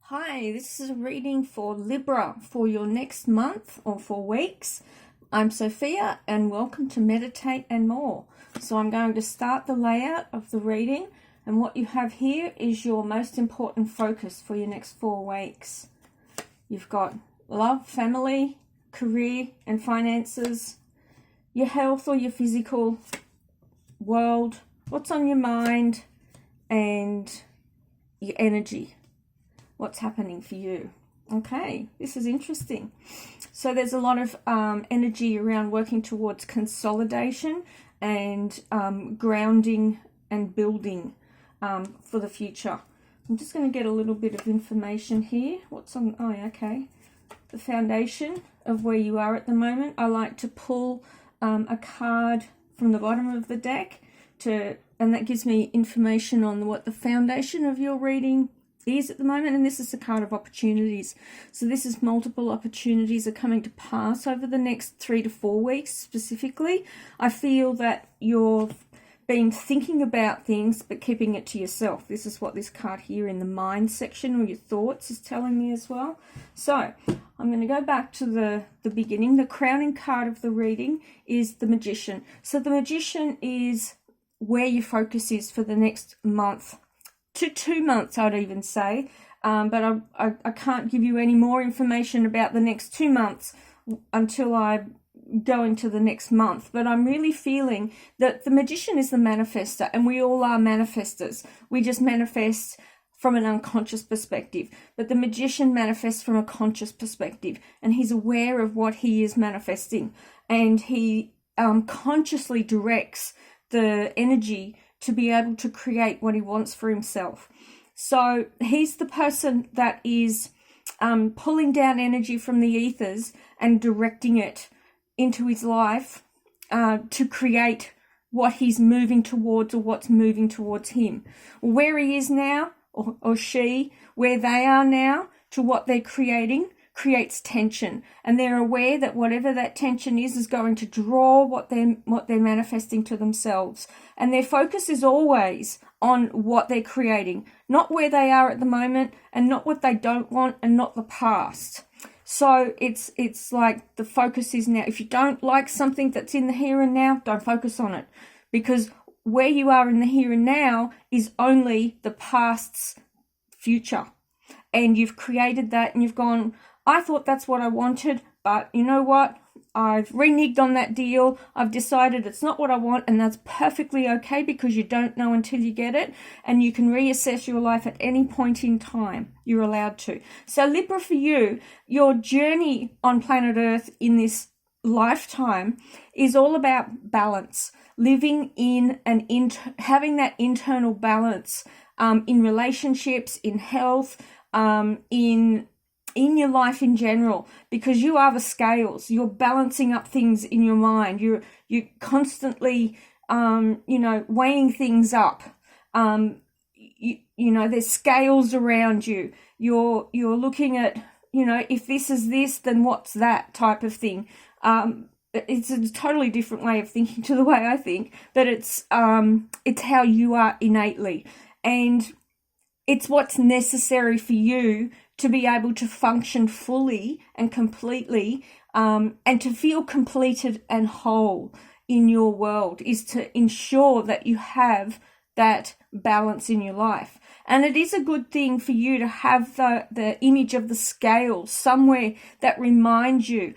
Hi, this is a reading for Libra for your next month or 4 weeks. I'm Sophia and welcome to Meditate and More. So I'm going to start the layout of the reading, and what you have here is your most important focus for your next 4 weeks. You've got love, family, career and finances, your health or your physical world, what's on your mind, and your energy. What's happening for you. Okay, this is interesting. So there's a lot of energy around working towards consolidation and grounding and building for the future. I'm just going to get a little bit of information here. What's on? Oh, okay. The foundation of where you are at the moment. I like to pull a card from the bottom of the deck and that gives me information on what the foundation of your reading is at the moment, and this is the card of opportunities. So this is multiple opportunities are coming to pass over the next 3 to 4 weeks specifically. I feel that you're been thinking about things but keeping it to yourself. This is what this card here in the mind section or your thoughts is telling me as well. So I'm going to go back to the beginning. The crowning card of the reading is the Magician. So the Magician is where your focus is for the next month to 2 months, I'd even say, but I can't give you any more information about the next 2 months until I go into the next month. But I'm really feeling that the Magician is the manifester, and we all are manifestors. We just manifest from an unconscious perspective, but the Magician manifests from a conscious perspective, and he's aware of what he is manifesting, and he consciously directs the energy to be able to create what he wants for himself. So he's the person that is pulling down energy from the ethers and directing it into his life to create what he's moving towards or what's moving towards him. Where he is now, or she, where they are now to what they're creating creates tension, and they're aware that whatever that tension is going to draw what they're manifesting to themselves, and their focus is always on what they're creating, not where they are at the moment, and not what they don't want, and not the past. So it's like the focus is now. If you don't like something that's in the here and now, don't focus on it, because where you are in the here and now is only the past's future, and you've created that, and you've gone, I thought that's what I wanted, but you know what? I've reneged on that deal. I've decided it's not what I want, and that's perfectly okay, because you don't know until you get it, and you can reassess your life at any point in time. You're allowed to. So Libra, for you, your journey on planet Earth in this lifetime is all about balance, living in having that internal balance in relationships, in health, in your life in general, because you are the scales. You're balancing up things in your mind. You're constantly, weighing things up. There's scales around you. You're looking at, if this is this, then what's that type of thing. It's a totally different way of thinking to the way I think, but it's how you are innately, and it's what's necessary for you to be able to function fully and completely, and to feel completed and whole in your world, is to ensure that you have that balance in your life. And it is a good thing for you to have the image of the scale somewhere that reminds you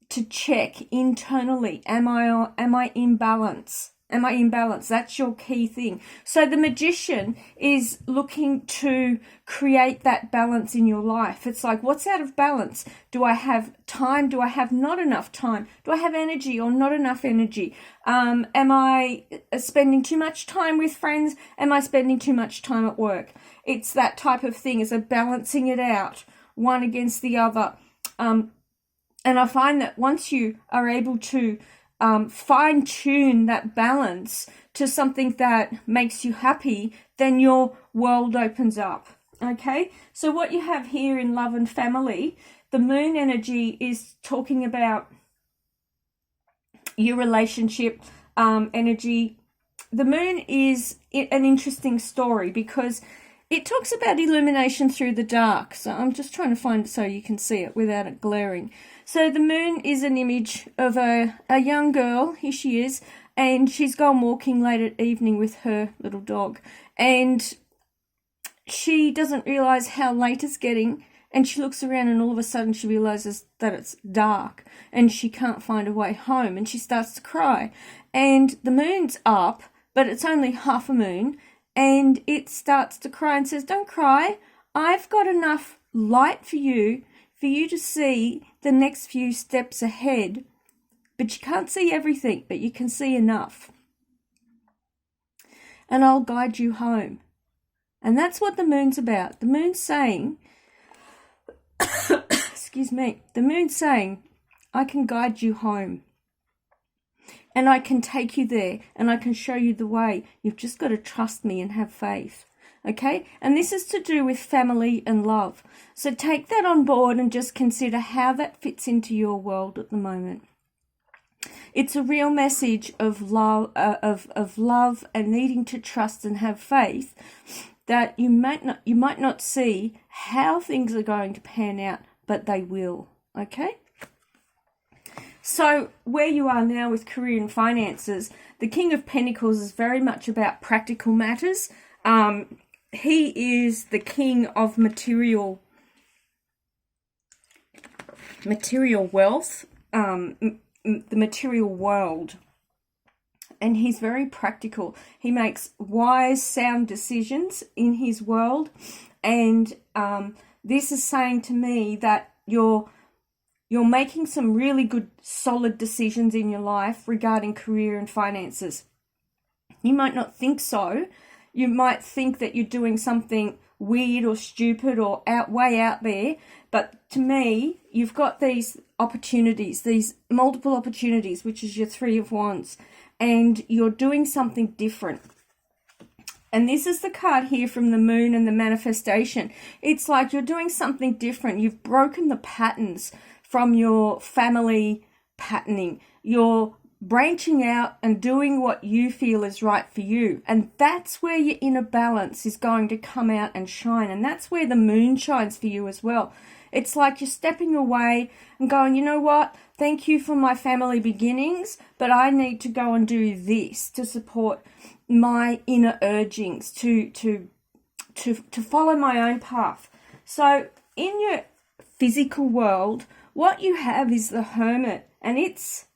to check internally, am I in balance? Am I in balance? That's your key thing. So the Magician is looking to create that balance in your life. It's like, what's out of balance? Do I have time? Do I have not enough time? Do I have energy or not enough energy? Am I spending too much time with friends? Am I spending too much time at work? It's that type of thing. It's a balancing it out, one against the other. And I find that once you are able to fine-tune that balance to something that makes you happy, then your world opens up. Okay, so what you have here in love and family, the moon energy is talking about your relationship energy. The moon is an interesting story, because it talks about illumination through the dark. So I'm just trying to find it so you can see it without it glaring. So the moon is an image of a young girl. Here she is. And she's gone walking late at evening with her little dog. And she doesn't realise how late it's getting. And she looks around and all of a sudden she realises that it's dark. And she can't find a way home. And she starts to cry. And the moon's up, but it's only half a moon. And it starts to cry and says, "Don't cry. I've got enough light for you to see the next few steps ahead. But you can't see everything, but you can see enough. And I'll guide you home." And that's what the moon's about. The moon's saying, excuse me, the moon's saying, I can guide you home. And I can take you there, and I can show you the way. You've just got to trust me and have faith. Okay? And this is to do with family and love. So take that on board and just consider how that fits into your world at the moment. It's a real message of love, love and needing to trust and have faith that you might not see how things are going to pan out, but they will. Okay? So where you are now with career and finances, the King of Pentacles is very much about practical matters. He is the king of material wealth, the material world. And he's very practical. He makes wise, sound decisions in his world. And this is saying to me that you're making some really good, solid decisions in your life regarding career and finances. You might not think so. You might think that you're doing something weird or stupid or way out there. But to me, you've got these opportunities, these multiple opportunities, which is your Three of Wands. And you're doing something different. And this is the card here from the moon and the manifestation. It's like you're doing something different. You've broken the patterns from your family patterning. You're branching out and doing what you feel is right for you. And that's where your inner balance is going to come out and shine. And that's where the moon shines for you as well. It's like you're stepping away and going, you know what? Thank you for my family beginnings, but I need to go and do this to support my inner urgings, to follow my own path. So in your physical world, what you have is the Hermit, and it's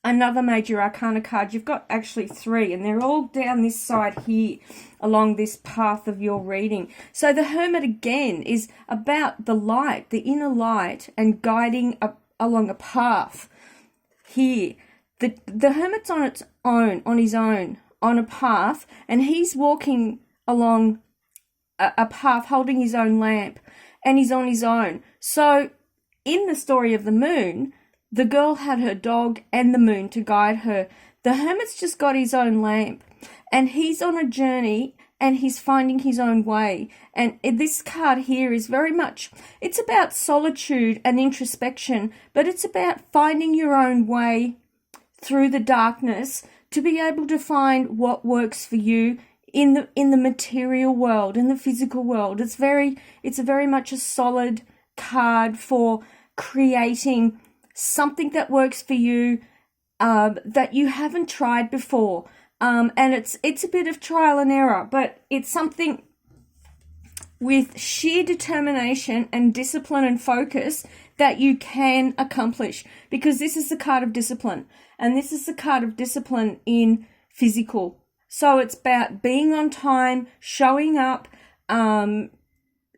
another major arcana card. You've got actually three, and they're all down this side here along this path of your reading. So the Hermit again is about the light, the inner light, and guiding along a path here. The Hermit's on his own, on a path, and he's walking along a path holding his own lamp, and he's on his own. So in the story of the moon, the girl had her dog and the moon to guide her. The Hermit's just got his own lamp, and he's on a journey, and he's finding his own way. And this card here is very much, it's about solitude and introspection, but it's about finding your own way through the darkness to be able to find what works for you in the material world, in the physical world. It's a very much a solid card for creating something that works for you, that you haven't tried before. And it's a bit of trial and error, but it's something with sheer determination and discipline and focus that you can accomplish, because this is the card of discipline, and this is the card of discipline in physical. So it's about being on time, showing up,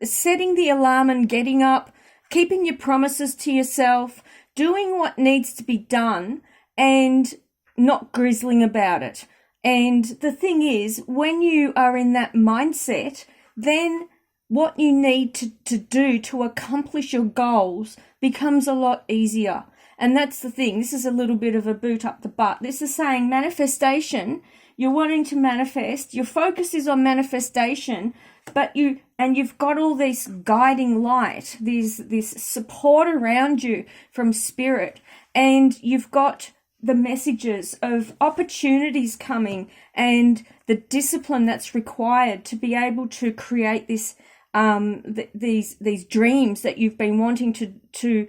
setting the alarm and getting up, keeping your promises to yourself, doing what needs to be done, and not grizzling about it. And the thing is, when you are in that mindset, then what you need to do to accomplish your goals becomes a lot easier. And that's the thing. This is a little bit of a boot up the butt. This is saying manifestation. You're wanting to manifest. Your focus is on manifestation, but you've got all this guiding light, this support around you from spirit, and you've got the messages of opportunities coming and the discipline that's required to be able to create this these dreams that you've been wanting to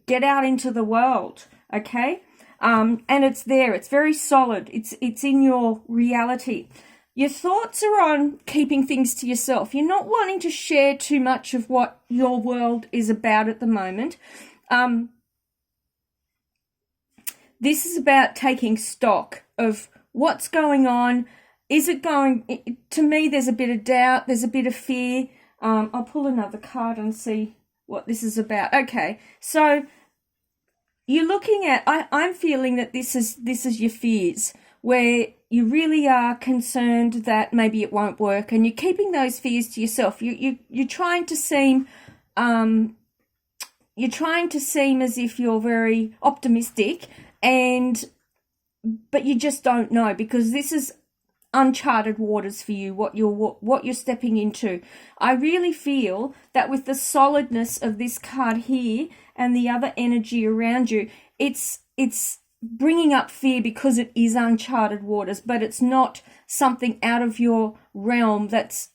get out into the world. Okay, and it's there. It's very solid. It's in your reality. Your thoughts are on keeping things to yourself. You're not wanting to share too much of what your world is about at the moment. This is about taking stock of what's going on. Is it going, to me, there's a bit of doubt, there's a bit of fear. I'll pull another card and see what this is about. Okay, so you're looking at, I'm feeling that this is your fears, where you really are concerned that maybe it won't work, and you're keeping those fears to yourself. You're trying to seem as if you're very optimistic, but you just don't know, because this is uncharted waters for you, what you're stepping into. I really feel that with the solidness of this card here and the other energy around you, it's bringing up fear because it is uncharted waters, but it's not something out of your realm that's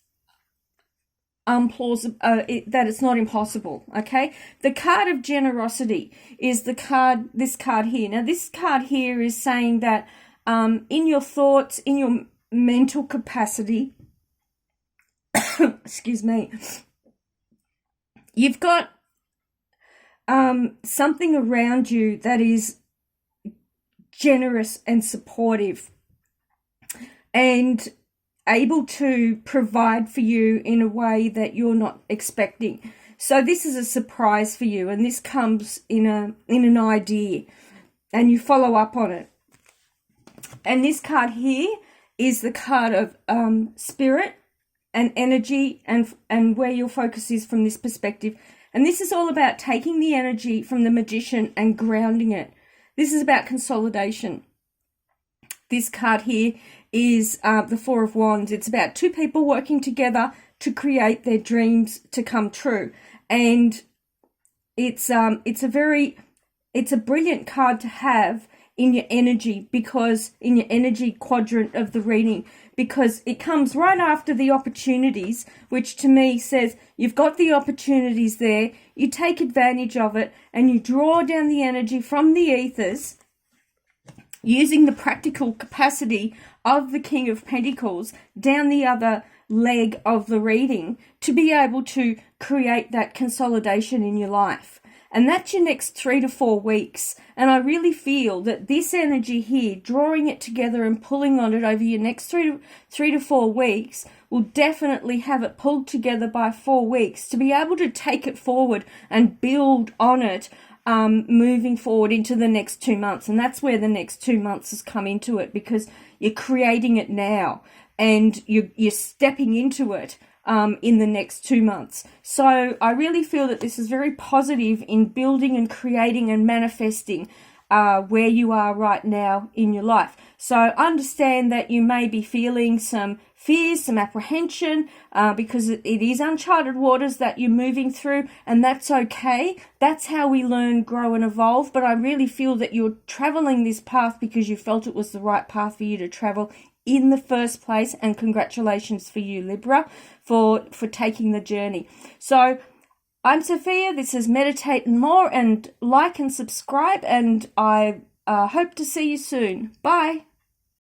implausible, that it's not impossible. Okay, the card of generosity is this card here. Now this card here is saying that in your thoughts, in your mental capacity, excuse me, you've got something around you that is generous and supportive and able to provide for you in a way that you're not expecting. So this is a surprise for you, and this comes in an idea, and you follow up on it. And this card here is the card of spirit and energy, and where your focus is from this perspective. And this is all about taking the energy from the magician and grounding it. This is about consolidation. This card here is the Four of Wands. It's about two people working together to create their dreams to come true. And it's a brilliant card to have in your energy, because in your energy quadrant of the reading, because it comes right after the opportunities, which to me says you've got the opportunities there, you take advantage of it, and you draw down the energy from the ethers using the practical capacity of the King of Pentacles down the other leg of the reading to be able to create that consolidation in your life. And that's your next 3 to 4 weeks. And I really feel that this energy here, drawing it together and pulling on it over your next 3 to 4 weeks, will definitely have it pulled together by 4 weeks to be able to take it forward and build on it, moving forward into the next 2 months. And that's where the next 2 months has come into it, because you're creating it now and you're stepping into it in the next 2 months. So I really feel that this is very positive in building and creating and manifesting where you are right now in your life. So understand that you may be feeling some fears, some apprehension, because it is uncharted waters that you're moving through, and that's okay. That's how we learn, grow, and evolve. But I really feel that you're traveling this path because you felt it was the right path for you to travel in the first place, and congratulations for you, Libra, for taking the journey. So I'm Sophia. This is Meditate and More, and like and subscribe, and I hope to see you soon. Bye.